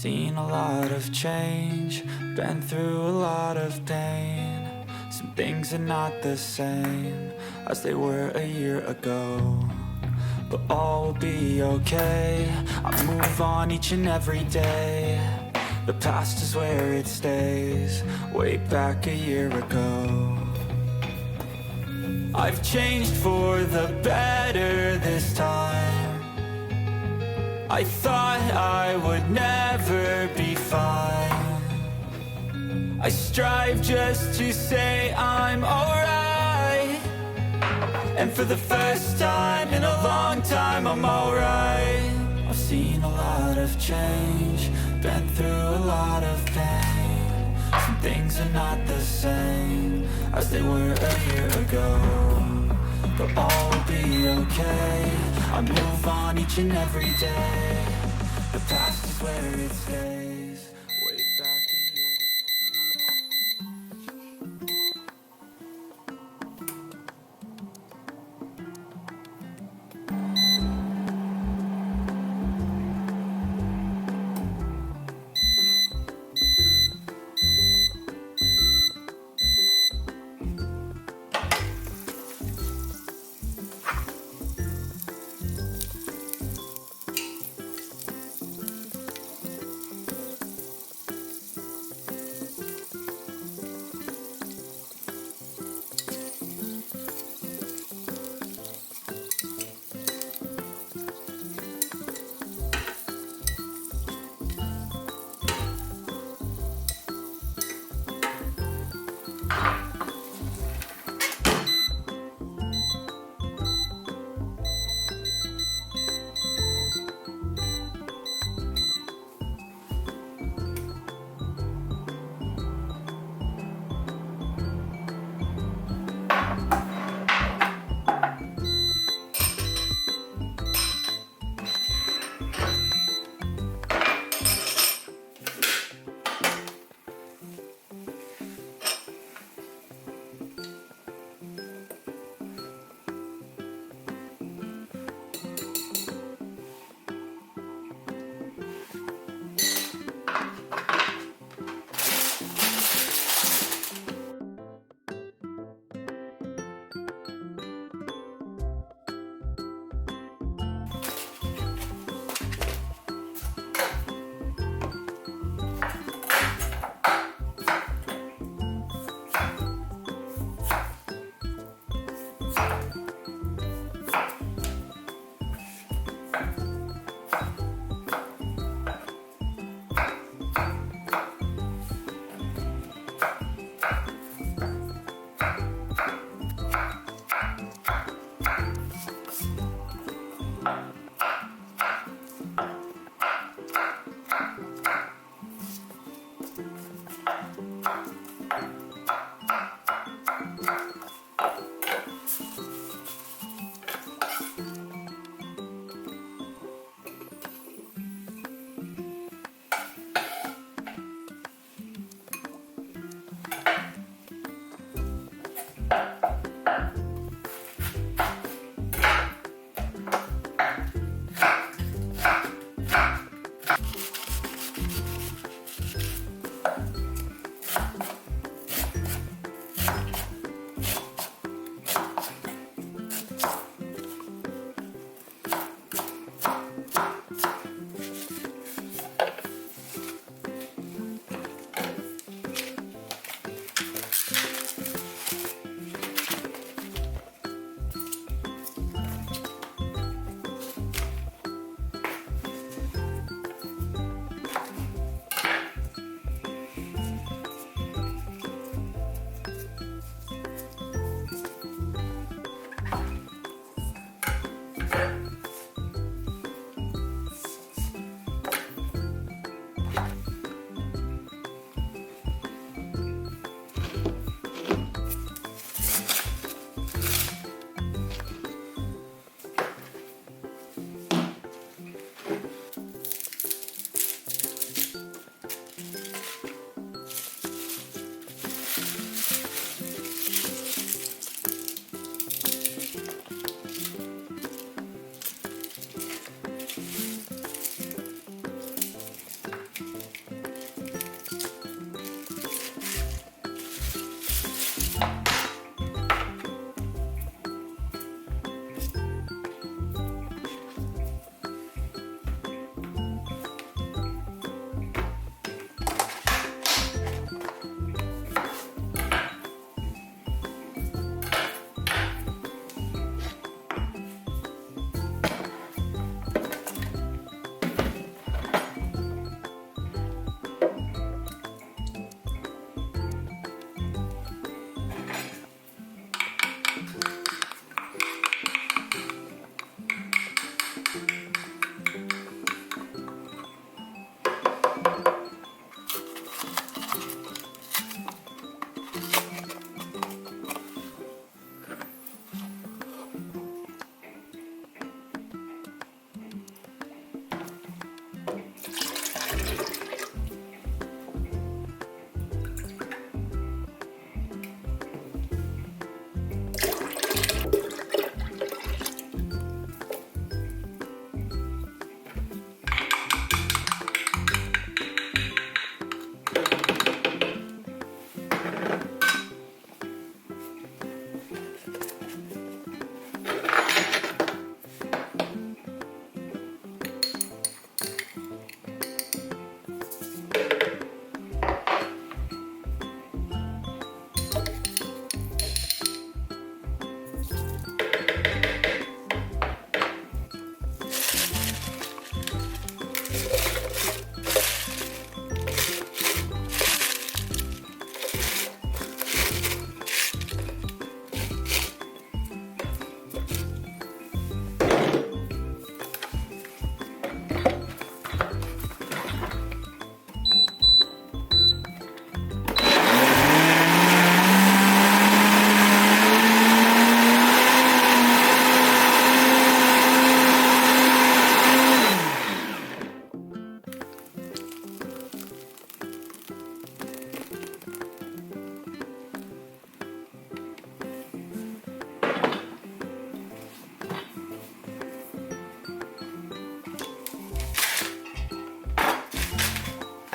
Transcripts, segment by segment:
seen a lot of change, been through a lot of pain. Some things are not the same as they were a year ago, but all will be okay. I move on each and every day. The past is where it stays, way back a year ago. I've changed for the better this time. I thought I would never be fine. I strive just to say I'm alright, and for the first time in a long time I'm alright. I've seen a lot of change, been through a lot of pain. Some things are not the same as they were a year ago, but all will be okay. I move on each and every day. The past is where it stays, way back a year ago.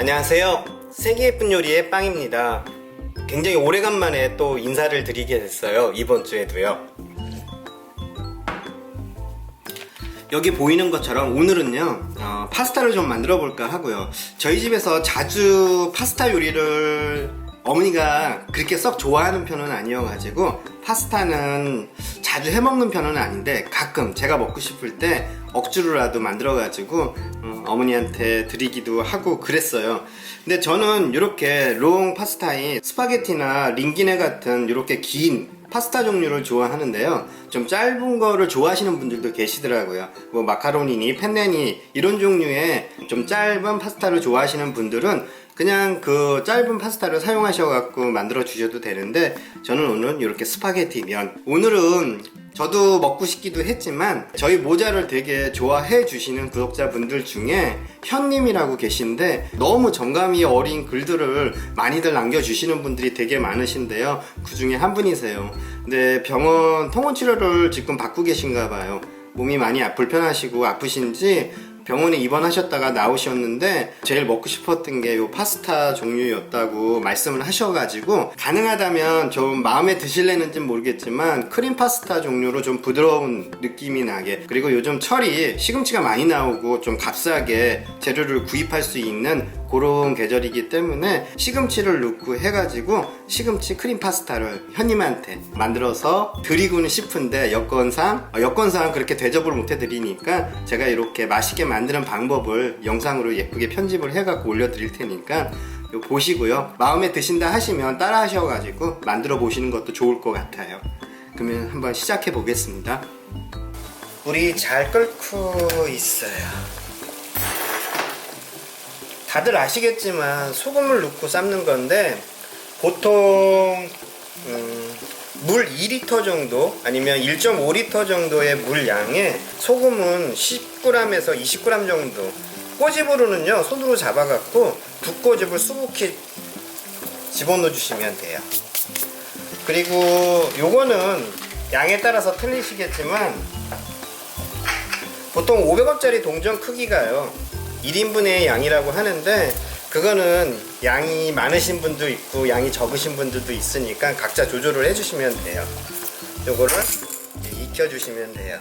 안녕하세요. 세계 예쁜 요리의 빵입니다. 굉장히 오래간만에 또 인사를 드리게 됐어요. 이번 주에도요. 여기 보이는 것처럼 오늘은요 파스타를 좀 만들어 볼까 하고요. 저희 집에서 자주 파스타 요리를 어머니가 그렇게 썩 좋아하는 편은 아니어가지고 파스타는 자주 해먹는 편은 아닌데 가끔 제가 먹고 싶을 때 억지로라도 만들어가지고 어머니한테 드리기도 하고 그랬어요. 근데 저는 이렇게 롱 파스타인 스파게티나 링기네 같은 이렇게 긴 파스타 종류를 좋아하는데요. 좀 짧은 거를 좋아하시는 분들도 계시더라고요. 뭐 마카로니니 펜네니 이런 종류의 좀 짧은 파스타를 좋아하시는 분들은 그냥 그 짧은 파스타를 사용하셔갖고 만들어 주셔도 되는데, 저는 오늘 이렇게 스파게티 면, 오늘은 저도 먹고 싶기도 했지만 저희 모자를 되게 좋아해 주시는 구독자분들 중에 현님이라고 계신데 너무 정감이 어린 글들을 많이들 남겨주시는 분들이 되게 많으신데요. 그 중에 한 분이세요. 근데 병원 통원치료를 지금 받고 계신가 봐요. 몸이 많이 불편하시고 아프신지 병원에 입원하셨다가 나오셨는데 제일 먹고 싶었던 게 요 파스타 종류였다고 말씀을 하셔가지고, 가능하다면 좀 마음에 드실래는지 모르겠지만 크림 파스타 종류로 좀 부드러운 느낌이 나게, 그리고 요즘 철이 시금치가 많이 나오고 좀 값싸게 재료를 구입할 수 있는 그런 계절이기 때문에 시금치를 넣고 해가지고 시금치 크림 파스타를 현님한테 만들어서 드리고는 싶은데 여건상 그렇게 대접을 못 해드리니까 제가 이렇게 맛있게 만드는 방법을 영상으로 예쁘게 편집을 해갖고 올려드릴 테니까 보시고요. 마음에 드신다 하시면 따라 하셔가지고 만들어 보시는 것도 좋을 것 같아요. 그러면 한번 시작해 보겠습니다. 물이 잘 끓고 있어요. 다들 아시겠지만 소금을 넣고 삶는 건데 보통 물 2리터 정도 아니면 1.5리터 정도의 물 양에 소금은 10g에서 20g 정도, 꼬집으로는요 손으로 잡아갖고 두 꼬집을 수북히 집어넣어 주시면 돼요. 그리고 요거는 양에 따라서 틀리시겠지만 보통 500원짜리 동전 크기가요 1인분의 양이라고 하는데, 그거는 양이 많으신 분도 있고 양이 적으신 분들도 있으니까 각자 조절을 해주시면 돼요. 요거를 익혀주시면 돼요.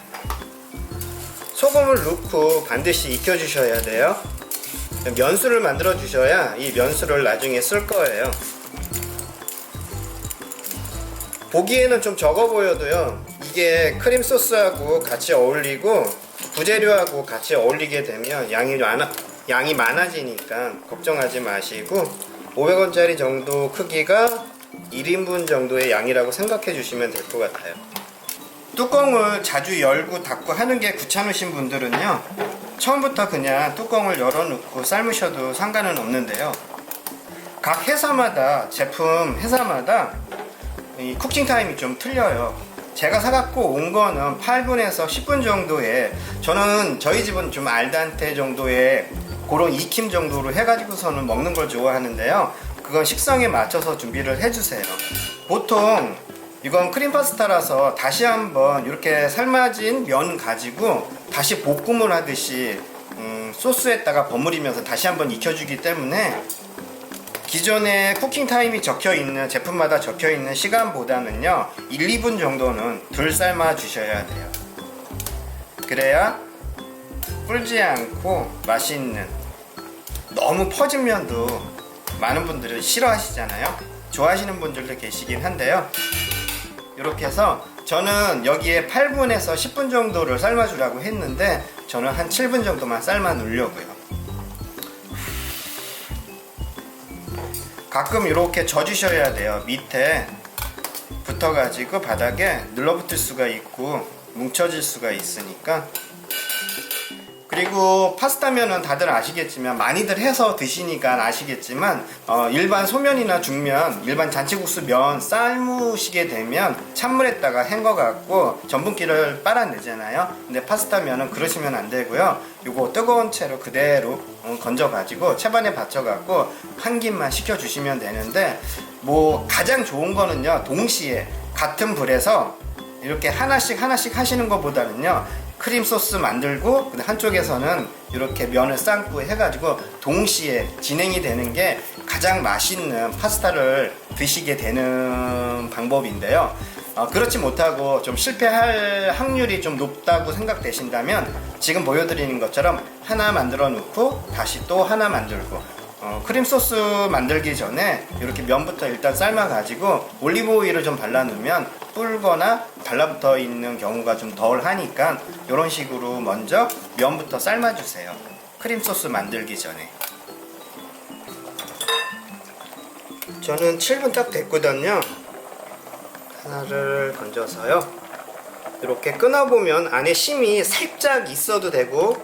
소금을 넣고 반드시 익혀주셔야 돼요. 면수를 만들어 주셔야 이 면수를 나중에 쓸 거예요. 보기에는 좀 적어 보여도요, 이게 크림 소스하고 같이 어울리고 부재료하고 같이 어울리게 되면 양이 많아지니까 걱정하지 마시고 500원짜리 정도 크기가 1인분 정도의 양이라고 생각해 주시면 될 것 같아요. 뚜껑을 자주 열고 닫고 하는 게 귀찮으신 분들은요 처음부터 그냥 뚜껑을 열어놓고 삶으셔도 상관은 없는데요, 각 회사마다 제품 회사마다 이 쿠킹 타임이 좀 틀려요. 제가 사갖고 온 거는 8분에서 10분 정도에, 저는 저희 집은 좀 알단테 정도의 그런 익힘 정도로 해가지고서는 먹는 걸 좋아하는데요, 그건 식성에 맞춰서 준비를 해주세요. 보통 이건 크림 파스타라서 다시 한번 이렇게 삶아진 면 가지고 다시 볶음을 하듯이 소스에다가 버무리면서 다시 한번 익혀주기 때문에 기존에 쿠킹타임이 적혀있는 제품마다 적혀있는 시간보다는요 1, 2분 정도는 덜 삶아 주셔야 돼요. 그래야 불지 않고 맛있는, 너무 퍼진 면도 많은 분들이 싫어하시잖아요. 좋아하시는 분들도 계시긴 한데요, 이렇게 해서 저는 여기에 8분에서 10분 정도를 삶아 주라고 했는데 저는 한 7분 정도만 삶아 놓으려고요. 가끔 이렇게 져주셔야 돼요. 밑에 붙어가지고 바닥에 눌러붙을 수가 있고 뭉쳐질 수가 있으니까. 그리고 파스타면은 다들 아시겠지만 많이들 해서 드시니까 아시겠지만 일반 소면이나 중면, 일반 잔치국수 면 삶으시게 되면 찬물에다가 헹궈 갖고 전분기를 빨아내잖아요. 근데 파스타면은 그러시면 안 되고요, 요거 뜨거운 채로 그대로 건져 가지고 채반에 받쳐 갖고 한 김만 식혀 주시면 되는데, 뭐 가장 좋은 거는요 동시에 같은 불에서 이렇게 하나씩 하시는 것보다는요 크림 소스 만들고 한쪽에서는 이렇게 면을 삶고 해가지고 동시에 진행이 되는 게 가장 맛있는 파스타를 드시게 되는 방법인데요. 그렇지 못하고 좀 실패할 확률이 좀 높다고 생각되신다면 지금 보여드리는 것처럼 하나 만들어 놓고 다시 또 하나 만들고 크림 소스 만들기 전에 이렇게 면부터 일단 삶아 가지고 올리브 오일을 좀 발라 놓으면 불거나 달라붙어 있는 경우가 좀 덜 하니까 이런 식으로 먼저 면부터 삶아 주세요. 크림 소스 만들기 전에. 저는 7분 딱 됐거든요. 하나를 건져서요. 이렇게 끊어보면 안에 심이 살짝 있어도 되고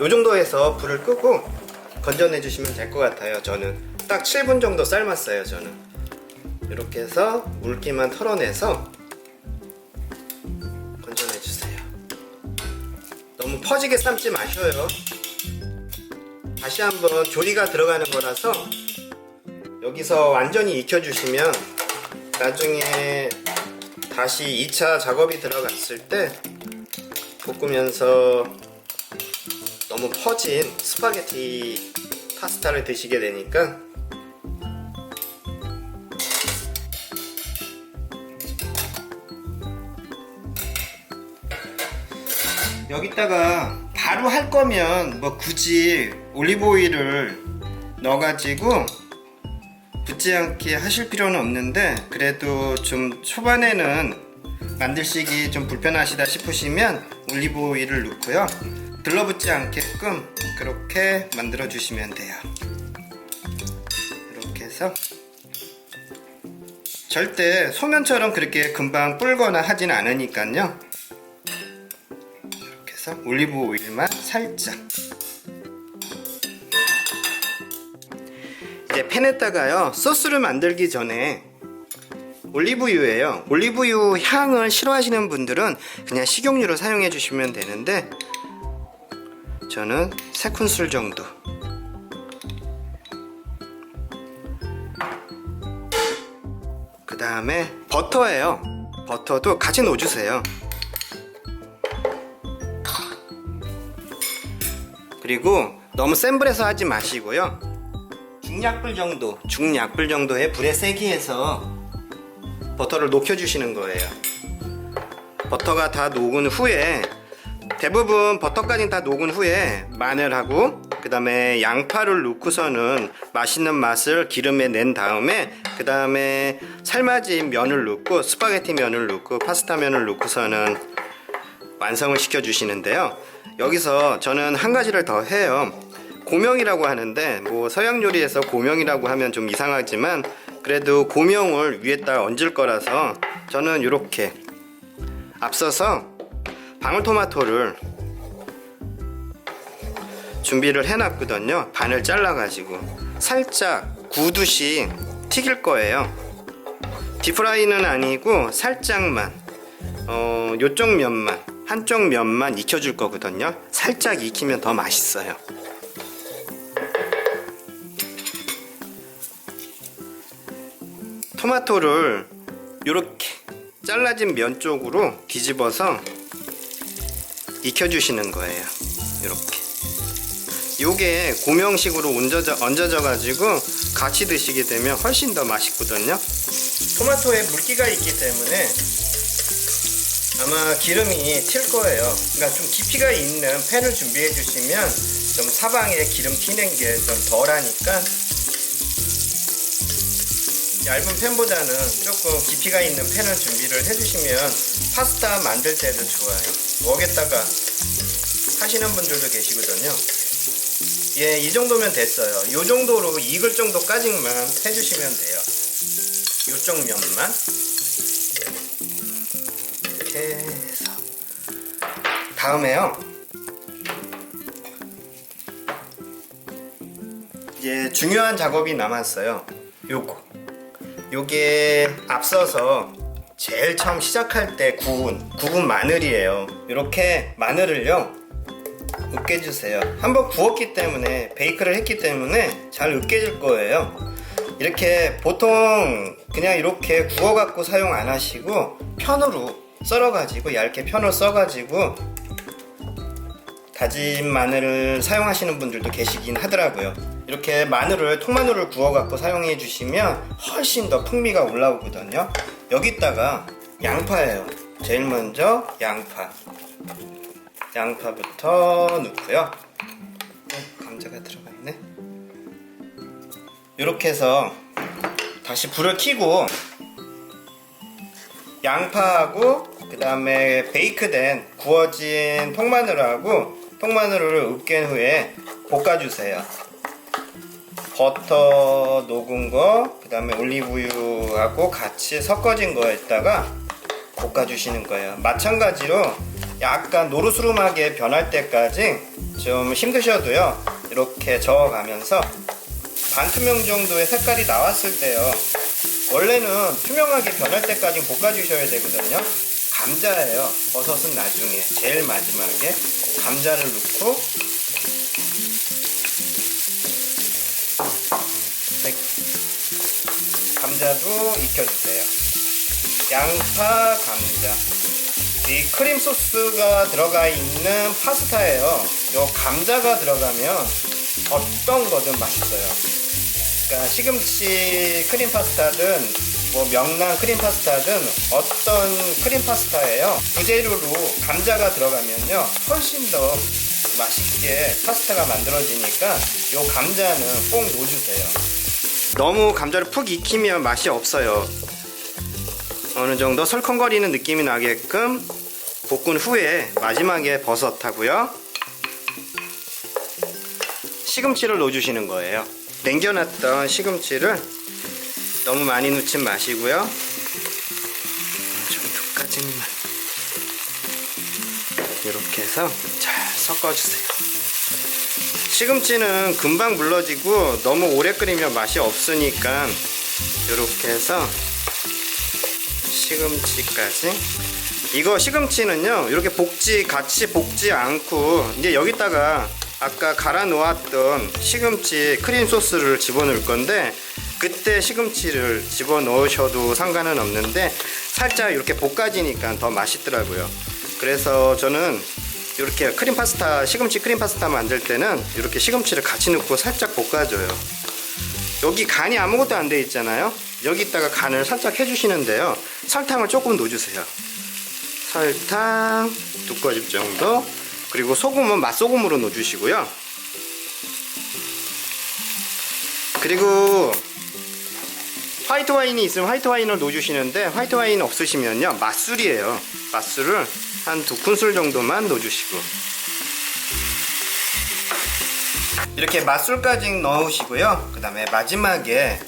이 정도에서 불을 끄고 건져내 주시면 될 것 같아요. 저는 딱 7분 정도 삶았어요. 저는 이렇게 해서 물기만 털어내서 건져내 주세요. 너무 퍼지게 삶지 마셔요. 다시 한번 조리가 들어가는 거라서 여기서 완전히 익혀주시면 나중에 다시 2차 작업이 들어갔을 때 볶으면서 너무 퍼진 스파게티 파스타를 드시게 되니까 여기다가 바로 할 거면 뭐 굳이 올리브 오일을 넣어가지고 붙지 않게 하실 필요는 없는데 그래도 좀 초반에는 만들시기 좀 불편하시다 싶으시면 올리브 오일을 넣고요. 들러붙지 않게끔 그렇게 만들어 주시면 돼요. 이렇게 해서 절대 소면처럼 그렇게 금방 불거나 하진 않으니까요. 이렇게 해서 올리브 오일만 살짝. 이제 팬에다가요 소스를 만들기 전에 올리브유예요. 올리브유 향을 싫어하시는 분들은 그냥 식용유를 사용해 주시면 되는데 저는 3큰술 정도. 그 다음에 버터예요. 버터도 같이 넣어주세요. 그리고 너무 센 불에서 하지 마시고요. 중약불 정도의 불에 세게 해서 버터를 녹여주시는 거예요. 버터가 다 녹은 후에 대부분 버터까지 다 녹은 후에 마늘하고 그 다음에 양파를 넣고서는 맛있는 맛을 기름에 낸 다음에 그 다음에 삶아진 면을 넣고 스파게티 면을 넣고 파스타 면을 넣고서는 완성을 시켜 주시는데요. 여기서 저는 한 가지를 더 해요. 고명이라고 하는데 뭐 서양 요리에서 고명이라고 하면 좀 이상하지만 그래도 고명을 위에다 얹을 거라서 저는 이렇게 앞서서 방울토마토를 준비를 해놨거든요. 반을 잘라가지고 살짝 구우듯이 튀길 거예요. 딥프라이는 아니고 살짝만 요쪽 면만 한쪽 면만 익혀줄 거거든요. 살짝 익히면 더 맛있어요. 토마토를 이렇게 잘라진 면 쪽으로 뒤집어서 익혀주시는 거예요. 이렇게 요게 고명식으로 얹어져 가지고 같이 드시게 되면 훨씬 더 맛있거든요. 토마토에 물기가 있기 때문에 아마 기름이 튈 거예요. 그러니까 좀 깊이가 있는 팬을 준비해 주시면 좀 사방에 기름 튀는 게 좀 덜하니까 얇은 팬보다는 조금 깊이가 있는 팬을 준비를 해주시면 파스타 만들 때도 좋아요. 웍에다가 하시는 분들도 계시거든요. 예, 이 정도면 됐어요. 이 정도로 익을 정도까지만 해주시면 돼요. 이쪽 면만 이렇게 해서 다음에요. 이제 중요한 작업이 남았어요. 요게 앞서서 제일 처음 시작할 때 구운 마늘이에요. 이렇게 마늘을요 으깨주세요. 한번 구웠기 때문에 베이크를 했기 때문에 잘 으깨질 거예요. 이렇게 보통 그냥 이렇게 구워갖고 사용 안 하시고 편으로 썰어가지고 얇게 편을 써가지고 다진 마늘을 사용하시는 분들도 계시긴 하더라고요. 이렇게 마늘을 통마늘을 구워 갖고 사용해 주시면 훨씬 더 풍미가 올라오거든요. 여기다가 양파예요. 제일 먼저 양파부터 넣고요. 감자가 들어가 있네. 이렇게 해서 다시 불을 켜고 양파하고 그 다음에 베이크된 구워진 통마늘을 으깬 후에 볶아주세요. 버터 녹은 거, 그 다음에 올리브유하고 같이 섞어진 거에다가 볶아주시는 거예요. 마찬가지로 약간 노르스름하게 변할 때까지 좀 힘드셔도요, 이렇게 저어가면서 반투명 정도의 색깔이 나왔을 때요, 원래는 투명하게 변할 때까지 볶아주셔야 되거든요. 감자예요. 버섯은 나중에, 제일 마지막에 감자를 넣고 감자도 익혀주세요. 양파, 감자. 이 크림 소스가 들어가 있는 파스타예요. 요 감자가 들어가면 어떤 거든 맛있어요. 그러니까 시금치 크림 파스타든 뭐 명란 크림 파스타든 어떤 크림 파스타예요. 그 재료로 감자가 들어가면요, 훨씬 더 맛있게 파스타가 만들어지니까 요 감자는 꼭 넣어주세요. 너무 감자를 푹 익히면 맛이 없어요. 어느 정도 설컹거리는 느낌이 나게끔 볶은 후에 마지막에 버섯하고요, 시금치를 넣어주시는 거예요. 남겨놨던 시금치를 너무 많이 넣지 마시고요, 정도까지만 이렇게 해서 잘 섞어주세요. 시금치는 금방 물러지고 너무 오래 끓이면 맛이 없으니까 이렇게 해서 시금치까지. 이거 시금치는요, 이렇게 같이 볶지 않고 이제 여기다가 아까 갈아 놓았던 시금치 크림 소스를 집어넣을 건데, 그때 시금치를 집어넣으셔도 상관은 없는데 살짝 이렇게 볶아지니까 더 맛있더라고요. 그래서 저는 이렇게 시금치 크림 파스타 만들 때는 이렇게 시금치를 같이 넣고 살짝 볶아줘요. 여기 간이 아무것도 안 돼 있잖아요. 여기다가 간을 살짝 해주시는데요, 설탕을 조금 넣어주세요. 설탕 2꼬집 정도, 그리고 소금은 맛소금으로 넣어주시고요. 그리고 화이트 와인이 있으면 화이트 와인을 넣어주시는데, 화이트 와인 없으시면요, 맛술이에요. 맛술을 한 2큰술 정도만 넣어주시고, 이렇게 맛술까지 넣으시고요. 그 다음에 마지막에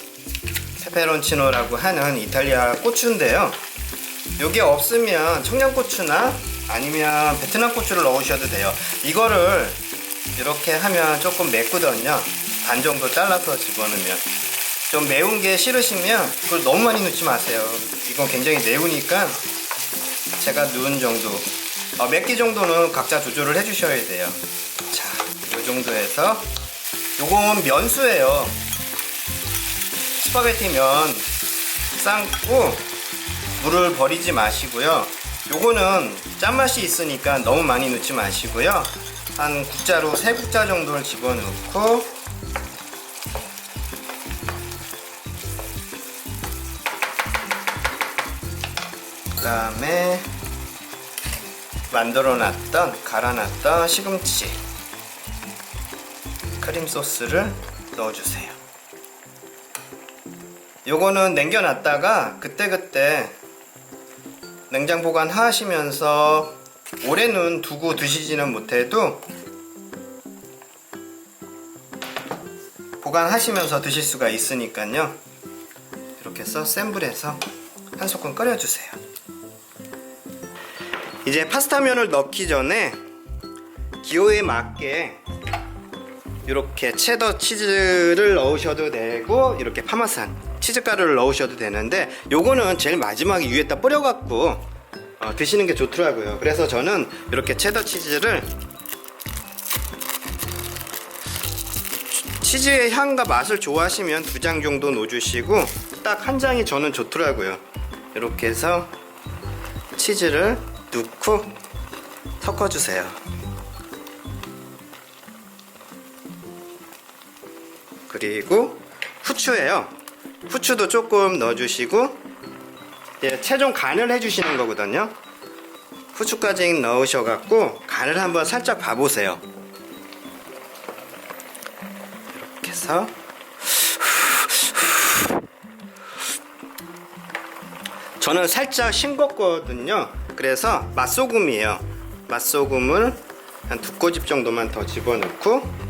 페페론치노라고 하는 이탈리아 고추인데요, 요게 없으면 청양고추나 아니면 베트남 고추를 넣으셔도 돼요. 이거를 이렇게 하면 조금 맵거든요. 반 정도 잘라서 집어넣으면. 좀 매운 게 싫으시면 그걸 너무 많이 넣지 마세요. 이건 굉장히 매우니까 제가 넣은 정도, 몇 개 정도는 각자 조절을 해주셔야 돼요. 자, 이 정도 해서, 요건 면수예요. 스파게티 면 삶고 물을 버리지 마시고요. 요거는 짠맛이 있으니까 너무 많이 넣지 마시고요. 한 국자로 3국자 정도를 집어넣고, 그 다음에 갈아놨던 시금치 크림 소스를 넣어주세요. 요거는 남겨놨다가 그때그때 냉장 보관하시면서 오래는 두고 드시지는 못해도 보관하시면서 드실 수가 있으니까요. 이렇게 해서 센 불에서 한 소끔 끓여주세요. 이제 파스타면을 넣기 전에 기호에 맞게 이렇게 체더 치즈를 넣으셔도 되고, 이렇게 파마산 치즈가루를 넣으셔도 되는데, 요거는 제일 마지막에 위에다 뿌려갖고 드시는 게 좋더라고요. 그래서 저는 이렇게 체더 치즈를, 치즈의 향과 맛을 좋아하시면 2장 정도 넣어주시고, 딱 1장이 저는 좋더라고요. 이렇게 해서 치즈를 넣고 섞어주세요. 그리고 후추예요. 후추도 조금 넣어주시고, 이제 최종 간을 해주시는 거거든요. 후추까지 넣으셔갖고 간을 한번 살짝 봐보세요. 이렇게 해서 저는 살짝 싱겁거든요. 그래서 맛소금이에요. 맛소금을 한 2꼬집 정도만 더 집어넣고,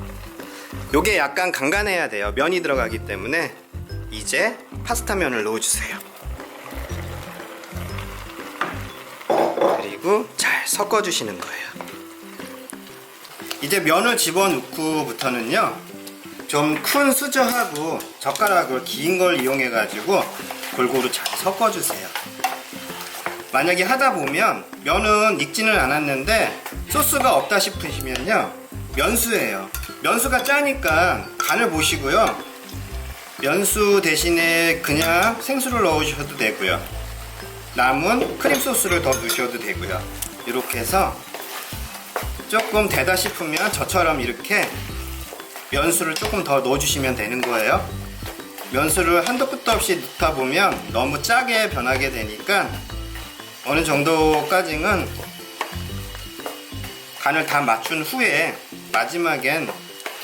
요게 약간 간간해야 돼요. 면이 들어가기 때문에. 이제 파스타 면을 넣어주세요. 그리고 잘 섞어주시는 거예요. 이제 면을 집어넣고부터는요, 좀 큰 수저하고 젓가락을 긴 걸 이용해 가지고 골고루 잘 섞어주세요. 만약에 하다 보면 면은 익지는 않았는데 소스가 없다 싶으시면요, 면수예요. 면수가 짜니까 간을 보시고요, 면수 대신에 그냥 생수를 넣으셔도 되고요, 남은 크림 소스를 더 넣으셔도 되고요. 이렇게 해서 조금 되다 싶으면 저처럼 이렇게 면수를 조금 더 넣어주시면 되는 거예요. 면수를 한도 끝도 없이 넣다 보면 너무 짜게 변하게 되니까 어느 정도까지는 간을 다 맞춘 후에 마지막엔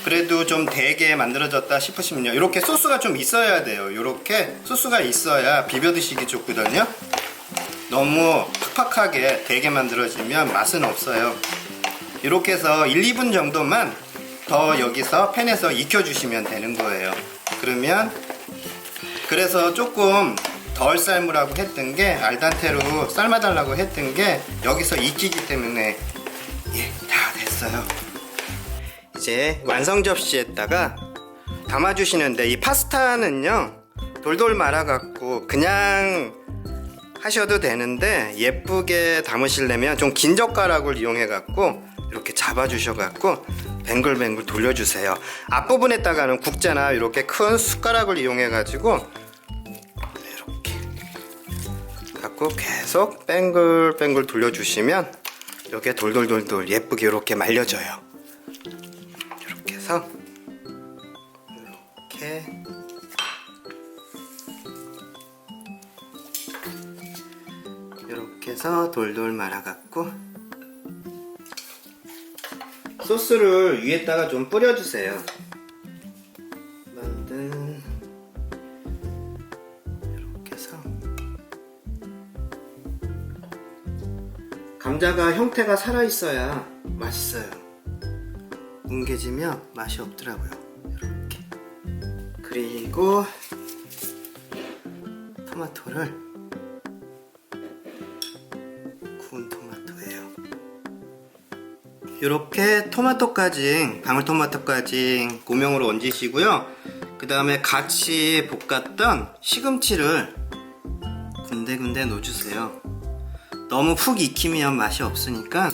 그래도 좀 되게 만들어졌다 싶으시면요, 이렇게 소스가 좀 있어야 돼요. 이렇게 소스가 있어야 비벼 드시기 좋거든요. 너무 팍팍하게 되게 만들어지면 맛은 없어요. 이렇게 해서 1, 2분 정도만 더 여기서 팬에서 익혀주시면 되는 거예요. 그러면, 그래서 조금 덜 삶으라고 했던 게, 알단테로 삶아달라고 했던 게 여기서 익히기 때문에 다 됐어요. 이제 완성 접시에다가 담아주시는데, 이 파스타는요 돌돌 말아갖고 그냥 하셔도 되는데, 예쁘게 담으시려면 좀 긴 젓가락을 이용해갖고 이렇게 잡아주셔갖고 뱅글뱅글 돌려주세요. 앞부분에다가는 국자나 이렇게 큰 숟가락을 이용해가지고 이렇게 갖고 계속 뱅글뱅글 돌려주시면 이렇게 돌돌돌돌 예쁘게 이렇게 말려져요. 이렇게 해서 이렇게 해서 돌돌 말아갖고 소스를 위에다가 좀 뿌려주세요. 이렇게 해서 감자가 형태가 살아있어야 맛있어요. 뭉개지면 맛이 없더라고요. 이렇게. 그리고 토마토를, 구운 토마토예요. 이렇게 토마토까지, 방울토마토까지 고명으로 얹으시고요. 그 다음에 같이 볶았던 시금치를 군데군데 넣어주세요. 너무 푹 익히면 맛이 없으니까.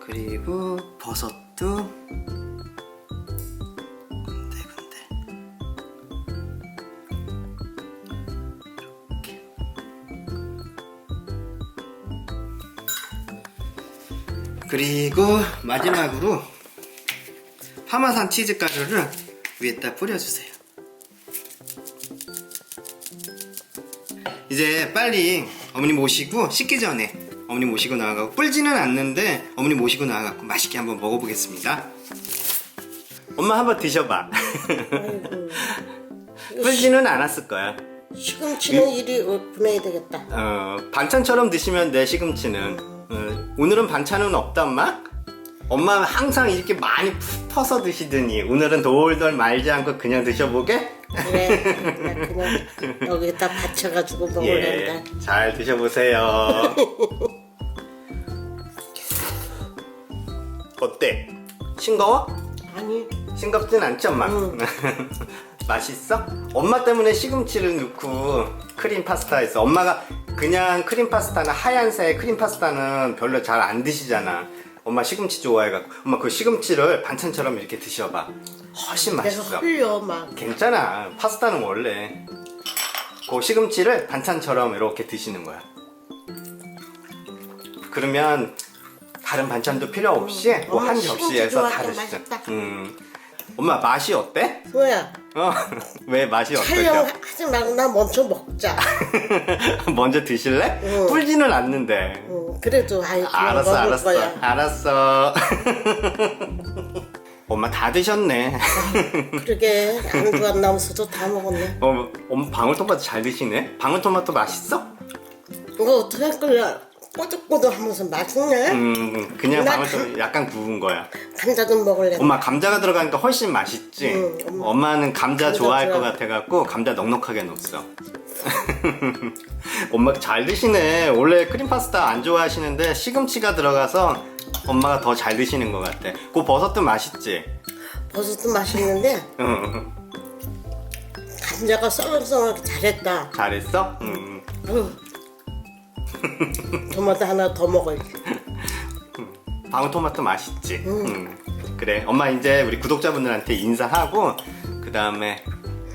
그리고 버섯도 그리고 마지막으로 파마산 치즈 가루를 위에다 뿌려주세요. 이제 빨리 어머니 모시고, 씻기 전에 어머니 모시고 나와가고, 불지는 않는데 어머니 모시고 나와가고 맛있게 한번 먹어보겠습니다. 엄마 한번 드셔봐. 불지는 않았을 거야. 시금치는 이리 보내야 되겠다. 반찬처럼 드시면 돼, 시금치는. 오늘은 반찬은 없다, 엄마? 엄마 항상 이렇게 많이 퍼서 드시더니 오늘은 돌돌 말지 않고 그냥 드셔보게? 그래, 그냥 여기다 받쳐가지고 먹으란다. 잘 드셔보세요. 어때? 싱거워? 아니, 싱겁진 않지, 엄마? 맛있어? 엄마 때문에 시금치를 넣고 크림 파스타 했어. 엄마가 그냥 크림 파스타나 하얀색 크림 파스타는 별로 잘 안 드시잖아. 엄마 시금치 좋아해갖고. 엄마 그 시금치를 반찬처럼 이렇게 드셔봐. 훨씬 그래서 맛있어. 흘려 막. 괜찮아. 파스타는 원래 그 시금치를 반찬처럼 이렇게 드시는 거야. 그러면 다른 반찬도 필요 없이 뭐 한 엄마 접시에서 시금치 다 좋아하니까 드시죠. 맛있다. 엄마 맛이 어때? 뭐야? 왜 맛이 어떠셔? 촬영하지 말고 나 먼저 먹자. 먼저 드실래? 응. 불지는 않는데. 그래도 아이 그냥 알았어, 먹을 알았어, 거야. 알았어. 엄마 다 드셨네. 그러게 안주 안 남아서도 다 먹었네. 엄마 방울토마토 잘 드시네. 방울토마토 맛있어? 이거 어떻게 할 거야? 꼬득꼬득하면서 맛있네. 그냥 나 방울토마토 약간 구운 거야. 감자 좀 먹을래. 엄마 감자가 들어가니까 훨씬 맛있지? 엄마는 감자 좋아할 좋아. 것 같아갖고 감자 넉넉하게 넣었어. 엄마 잘 드시네. 원래 크림 파스타 안 좋아하시는데 시금치가 들어가서 엄마가 더 잘 드시는 것 같아. 그 버섯도 맛있지? 버섯도 맛있는데 감자가 썰렁썰렁하게 잘했다. 잘했어? 아유, 토마토 하나 더 먹어야지. 방울토마토 맛있지? 그래 엄마 이제 우리 구독자분들한테 인사하고 그 다음에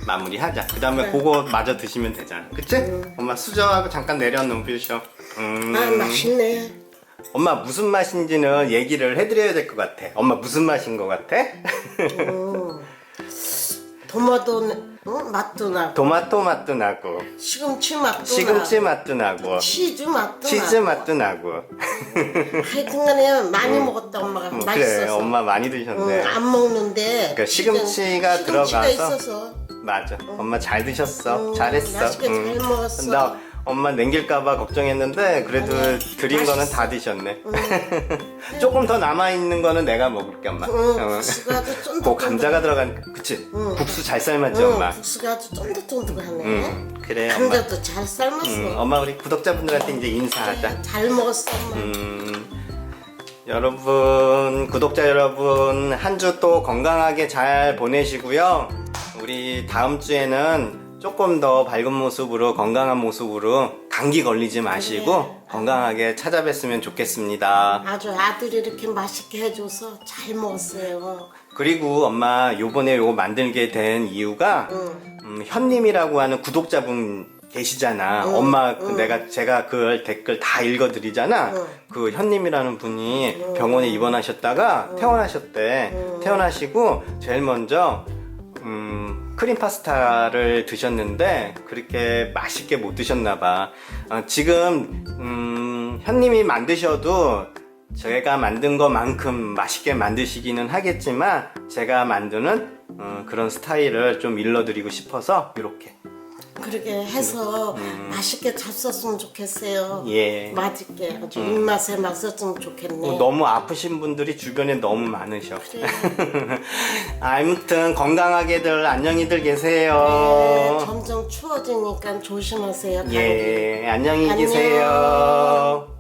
마무리하자. 그 다음에 그거 마저 드시면 되잖아. 그치? 엄마 수저하고 잠깐 내려놓으셔. 아 맛있네. 엄마 무슨 맛인지는 얘기를 해드려야 될 것 같아. 엄마 무슨 맛인 것 같아? 토마토 맛도 나고 토마토 맛도 나고 시금치 맛도 시금치 나고 맛도 나고 치즈 맛도 치즈 나고 맛도 나고. 하여튼간에 많이 먹었다 엄마가 그래 맛있어서. 엄마 많이 드셨네. 안 먹는데 그러니까 시금치가 들어가서 있어서 맞아. 엄마 잘 드셨어. 잘했어. 맛있게 잘 먹었어. 나 엄마 남길까봐 걱정했는데 그래도 아니야, 드린 거는 맛있어. 다 드셨네. 조금 더 남아 있는 거는 내가 먹을게 엄마. 국수가 아주 쫀득쫀득. 그 감자가 들어간 그치? 국수 잘 삶았지 엄마. 국수가 아주 쫀득쫀득하네. 그래 엄마. 감자도 잘 삶았어. 엄마 우리 구독자분들한테 이제 인사하자. 잘 먹었어 엄마. 여러분 구독자 여러분 한 주 또 건강하게 잘 보내시고요. 우리 다음 주에는 조금 더 밝은 모습으로 건강한 모습으로 감기 걸리지 마시고 건강하게 찾아뵀으면 좋겠습니다. 아주 아들이 이렇게 맛있게 해줘서 잘 먹었어요. 그리고 엄마 요번에 요거 만들게 된 이유가 현님이라고 하는 구독자분 계시잖아. 엄마 제가 그 댓글 다 읽어드리잖아. 그 현님이라는 분이 병원에 입원하셨다가 퇴원하셨대. 퇴원하시고 제일 먼저 크림 파스타를 드셨는데 그렇게 맛있게 못 드셨나봐. 지금 현님이 만드셔도 제가 만든 것만큼 맛있게 만드시기는 하겠지만 제가 만드는 그런 스타일을 좀 일러드리고 싶어서 이렇게 그렇게 해서 맛있게 잘 썼으면 좋겠어요. 예. 맛있게 아주 입맛에 맞았으면 좋겠네. 너무 아프신 분들이 주변에 너무 많으셔. 아무튼 건강하게들 안녕히들 계세요. 점점 추워지니까 조심하세요. 감기. 예, 안녕히 안녕. 계세요.